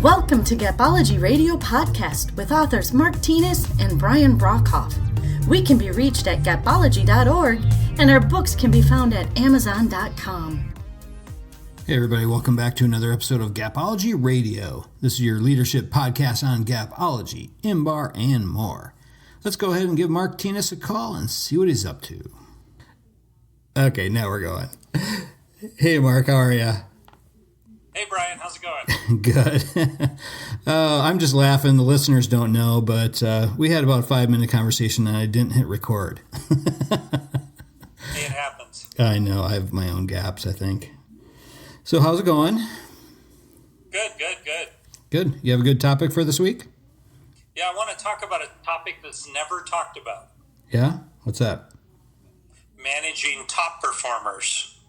Welcome to Gapology Radio Podcast with authors Mark Tienes and Brian Brockhoff. We can be reached at gapology.org, and our books can be found at amazon.com. Hey everybody, welcome back to another episode of Gapology Radio. This is your leadership podcast on Gapology, IMBAR, and more. Let's go ahead and give Mark Tienes a call and see what he's up to. Okay, now we're going. Hey Mark, how are you? Hey Brian, how's it going? Good. I'm just laughing. The listeners don't know, but we had about a 5-minute conversation and I didn't hit record. Hey, it happens. I know. I have my own gaps, I think. So how's it going? Good. Good. You have a good topic for this week? Yeah, I want to talk about a topic that's never talked about. Yeah? What's that? Managing top performers.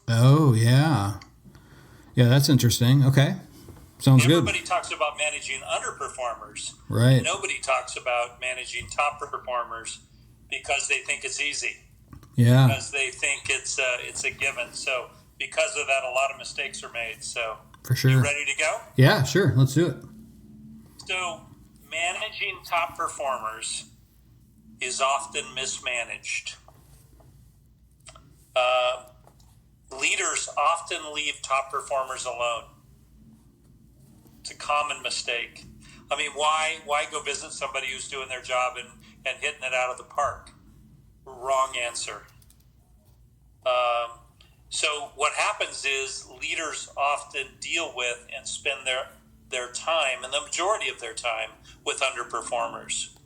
Oh, yeah. Yeah, that's interesting. Okay. Sounds good. Everybody talks about managing underperformers. Right. Nobody talks about managing top performers because they think it's easy. Yeah. Because they think it's a given. So because of that, a lot of mistakes are made. So for sure. You ready to go? Yeah, sure. Let's do it. So managing top performers is often mismanaged. Leaders often leave top performers alone. It's a common mistake. I mean, why go visit somebody who's doing their job and hitting it out of the park? Wrong answer. So what happens is leaders often deal with and spend their time, and the majority of their time, with underperformers,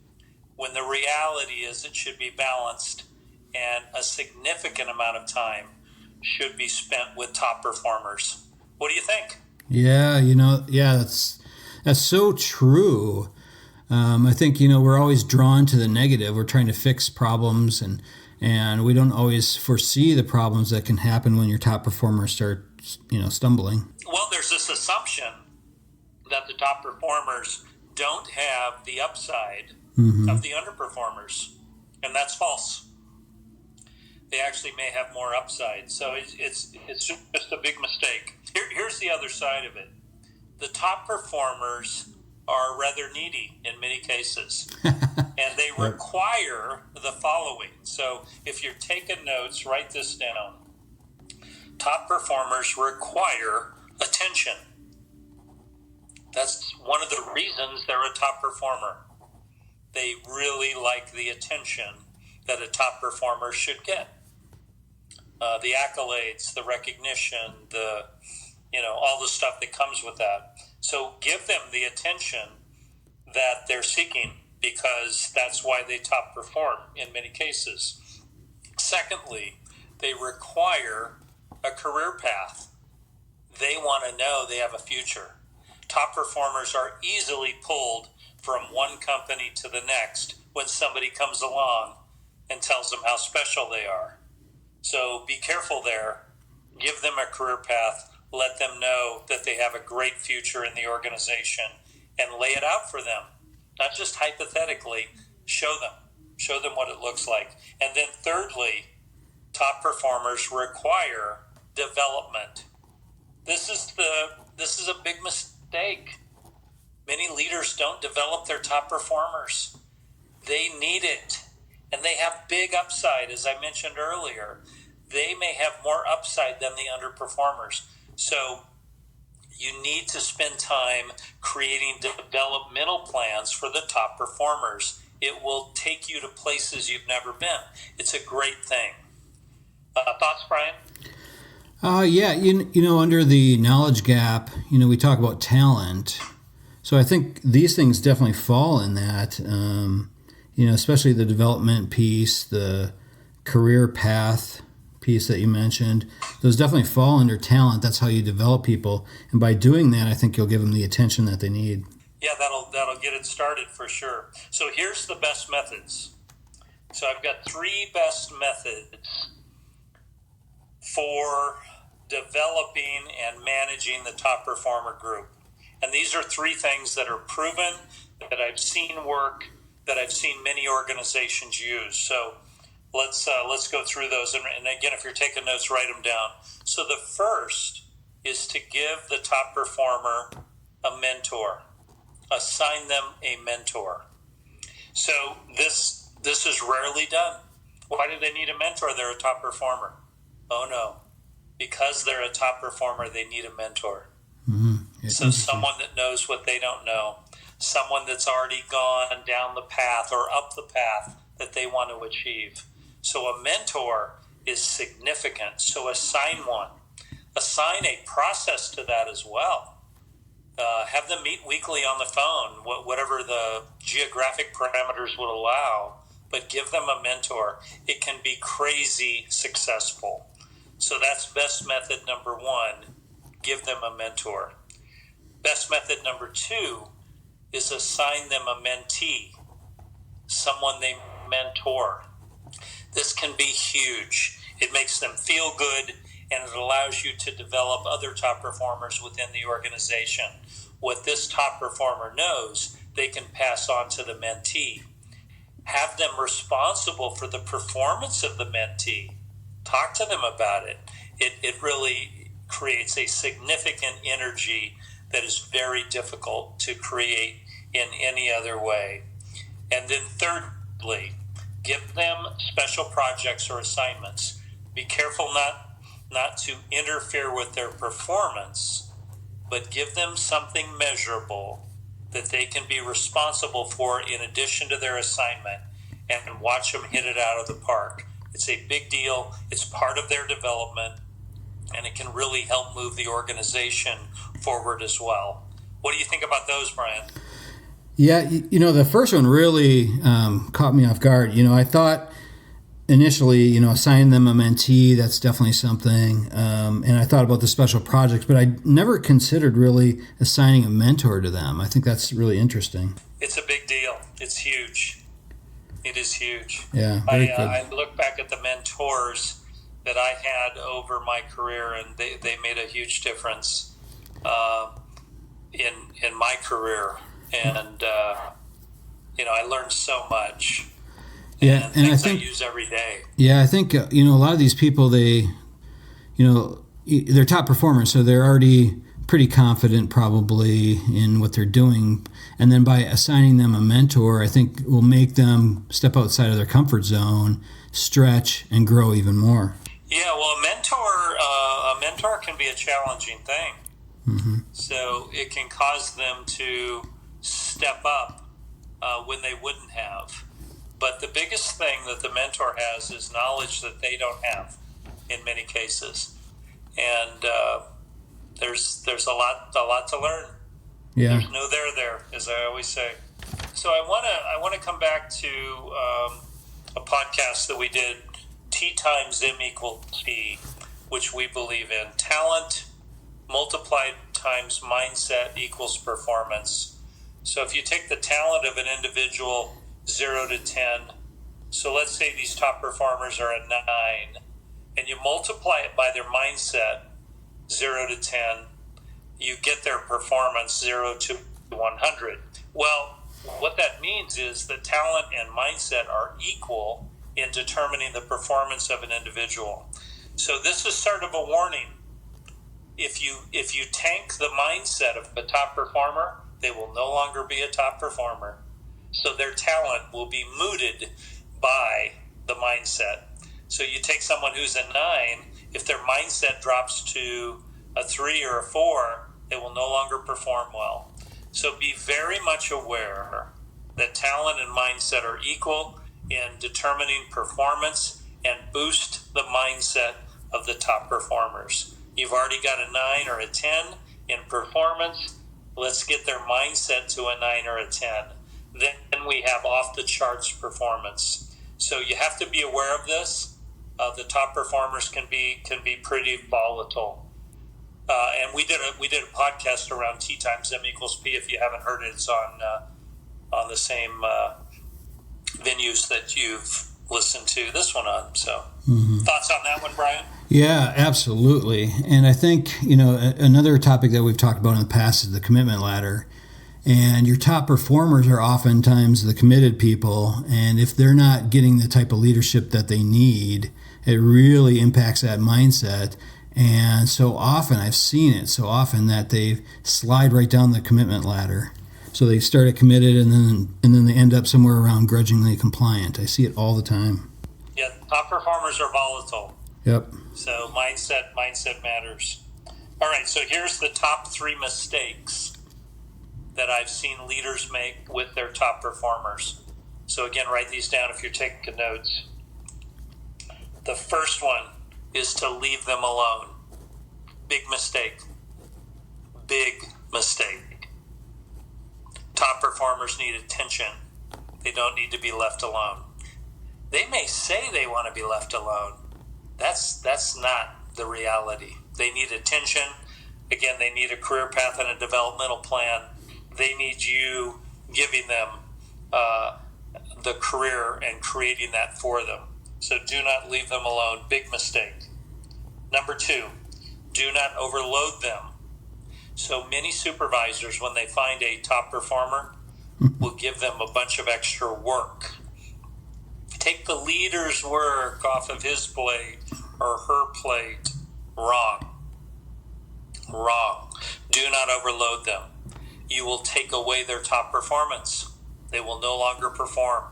when the reality is it should be balanced and a significant amount of time should be spent with top performers. What do you think? Yeah, that's so true. I think, we're always drawn to the negative. We're trying to fix problems and we don't always foresee the problems that can happen when your top performers start, stumbling. Well, there's this assumption that the top performers don't have the upside of the underperformers, and that's false. They actually may have more upside. So it's just a big mistake. Here's the other side of it. The top performers are rather needy in many cases, and they require the following. So if you're taking notes, write this down. Top performers require attention. That's one of the reasons they're a top performer. They really like the attention that a top performer should get. The accolades, the recognition, all the stuff that comes with that. So give them the attention that they're seeking, because that's why they top perform in many cases. Secondly, they require a career path. They want to know they have a future. Top performers are easily pulled from one company to the next when somebody comes along and tells them how special they are. So be careful there. Give them a career path. Let them know that they have a great future in the organization and lay it out for them. Not just hypothetically, show them what it looks like. And then thirdly, top performers require development. This is a big mistake. Many leaders don't develop their top performers. They need it. And they have big upside, as I mentioned earlier. They may have more upside than the underperformers. So you need to spend time creating developmental plans for the top performers. It will take you to places you've never been. It's a great thing. Thoughts, Brian? Under the knowledge gap, we talk about talent. So I think these things definitely fall in that. Especially the development piece, the career path piece that you mentioned. Those definitely fall under talent. That's how you develop people. And by doing that, I think you'll give them the attention that they need. Yeah, that'll get it started for sure. So here's the best methods. So I've got 3 best methods for developing and managing the top performer group. And these are 3 things that are proven, that I've seen work, that I've seen many organizations use. So let's go through those. And again, if you're taking notes, write them down. So the first is to give the top performer a mentor. Assign them a mentor. So this is rarely done. Why do they need a mentor? They're a top performer. Oh no. Because they're a top performer, they need a mentor. Mm-hmm. So someone that knows what they don't know, someone that's already gone down the path or up the path that they want to achieve. So a mentor is significant. So assign one. Assign a process to that as well. Have them meet weekly on the phone, whatever the geographic parameters would allow, but give them a mentor. It can be crazy successful. So that's best method number one, give them a mentor. Best method number two is assign them a mentee, someone they mentor. This can be huge. It makes them feel good, and it allows you to develop other top performers within the organization. What this top performer knows, they can pass on to the mentee. Have them responsible for the performance of the mentee. Talk to them about it. It really creates a significant energy that is very difficult to create in any other way. And then thirdly, give them special projects or assignments. Be careful not to interfere with their performance, but give them something measurable that they can be responsible for in addition to their assignment, and watch them hit it out of the park. It's a big deal. It's part of their development, and it can really help move the organization forward as well. What do you think about those, Brian? Yeah, the first one really caught me off guard. I thought initially, assign them a mentee, that's definitely something. And I thought about the special projects, but I never considered really assigning a mentor to them. I think that's really interesting. It's a big deal. It's huge. It is huge. Yeah, very good. I look back at the mentors that I had over my career, and they made a huge difference in my career. And, I learned so much. Yeah, and things I think I use every day. Yeah, I think a lot of these people, they're top performers, so they're already pretty confident probably in what they're doing, and then by assigning them a mentor, I think will make them step outside of their comfort zone, stretch, and grow even more. Yeah, well, a mentor can be a challenging thing. Mm-hmm. So it can cause them to step up when they wouldn't have. But the biggest thing that the mentor has is knowledge that they don't have in many cases. And there's a lot to learn. Yeah. There's no there, as I always say. So I want to come back to a podcast that we did, T times M equals P, which we believe in. Talent multiplied times mindset equals performance. So if you take the talent of an individual 0 to 10, so let's say these top performers are a 9, and you multiply it by their mindset 0 to 10, you get their performance 0 to 100. Well, what that means is that talent and mindset are equal in determining the performance of an individual. So this is sort of a warning. If you tank the mindset of the top performer, they will no longer be a top performer. So their talent will be mooted by the mindset. So you take someone who's a 9, if their mindset drops to a 3 or a 4, they will no longer perform well. So be very much aware that talent and mindset are equal in determining performance, and boost the mindset of the top performers. You've already got a 9 or a 10 in performance. Let's get their mindset to a 9 or a 10. Then we have off the charts performance. So you have to be aware of this. The top performers can be pretty volatile. And we did a podcast around T times M equals P. If you haven't heard it, it's on the same venues that you've listened to this one on. So Thoughts on that one, Brian? Yeah, absolutely. And I think, another topic that we've talked about in the past is the commitment ladder. And your top performers are oftentimes the committed people. And if they're not getting the type of leadership that they need, it really impacts that mindset. And so often, I've seen it so often that they slide right down the commitment ladder. So they started committed and then they end up somewhere around grudgingly compliant. I see it all the time. Yeah, top performers are volatile. Yep. So mindset matters. All right, so here's the top 3 mistakes that I've seen leaders make with their top performers. So again, write these down if you're taking notes. The first one is to leave them alone. Big mistake. Big mistake. Top performers need attention. They don't need to be left alone. They may say they want to be left alone. That's not the reality. They need attention. Again, they need a career path and a developmental plan. They need you giving them the career and creating that for them. So do not leave them alone. Big mistake. Number 2, do not overload them. So many supervisors, when they find a top performer, will give them a bunch of extra work. Take the leader's work off of his plate or her plate. Wrong. Do not overload them. You will take away their top performance. They will no longer perform.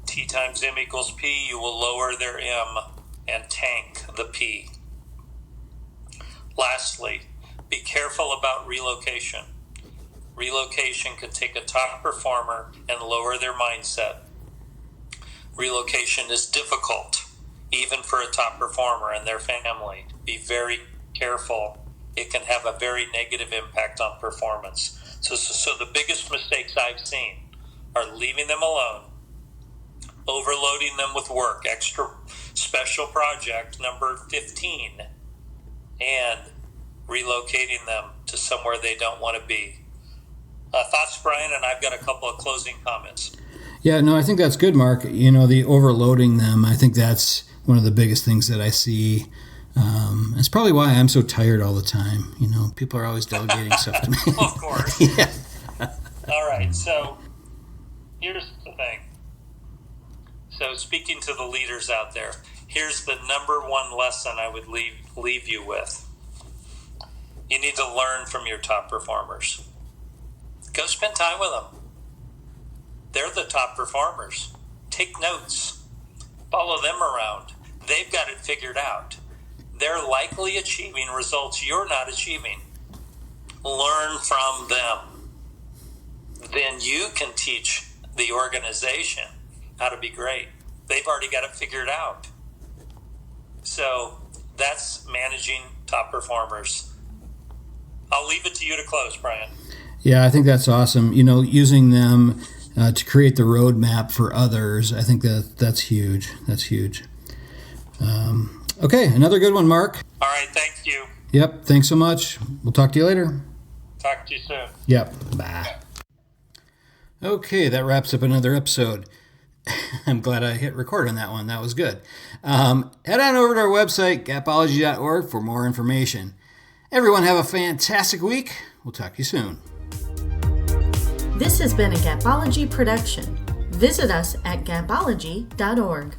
T times M equals P, you will lower their M and tank the P. Lastly, be careful about relocation. Relocation can take a top performer and lower their mindset. Relocation is difficult, even for a top performer and their family. Be very careful. It can have a very negative impact on performance. So the biggest mistakes I've seen are leaving them alone, overloading them with work, extra special project number 15, and relocating them to somewhere they don't want to be. Thoughts, Brian? And I've got a couple of closing comments. Yeah, no, I think that's good, Mark. The overloading them, I think that's one of the biggest things that I see. It's probably why I'm so tired all the time. People are always delegating stuff to me. Of course. Yeah. All right, so here's the thing. So speaking to the leaders out there, here's the number 1 lesson I would leave you with. You need to learn from your top performers. Go spend time with them. They're the top performers. Take notes. Follow them around. They've got it figured out. They're likely achieving results you're not achieving. Learn from them. Then you can teach the organization how to be great. They've already got it figured out. So that's managing top performers. I'll leave it to you to close, Brian. Yeah, I think that's awesome. Using them to create the roadmap for others, I think that's huge. That's huge. Okay, another good one, Mark. All right, thank you. Yep, thanks so much. We'll talk to you later. Talk to you soon. Yep, bye. Okay, that wraps up another episode. I'm glad I hit record on that one. That was good. Head on over to our website, gapology.org, for more information. Everyone have a fantastic week. We'll talk to you soon. This has been a Gapology production. Visit us at gapology.org.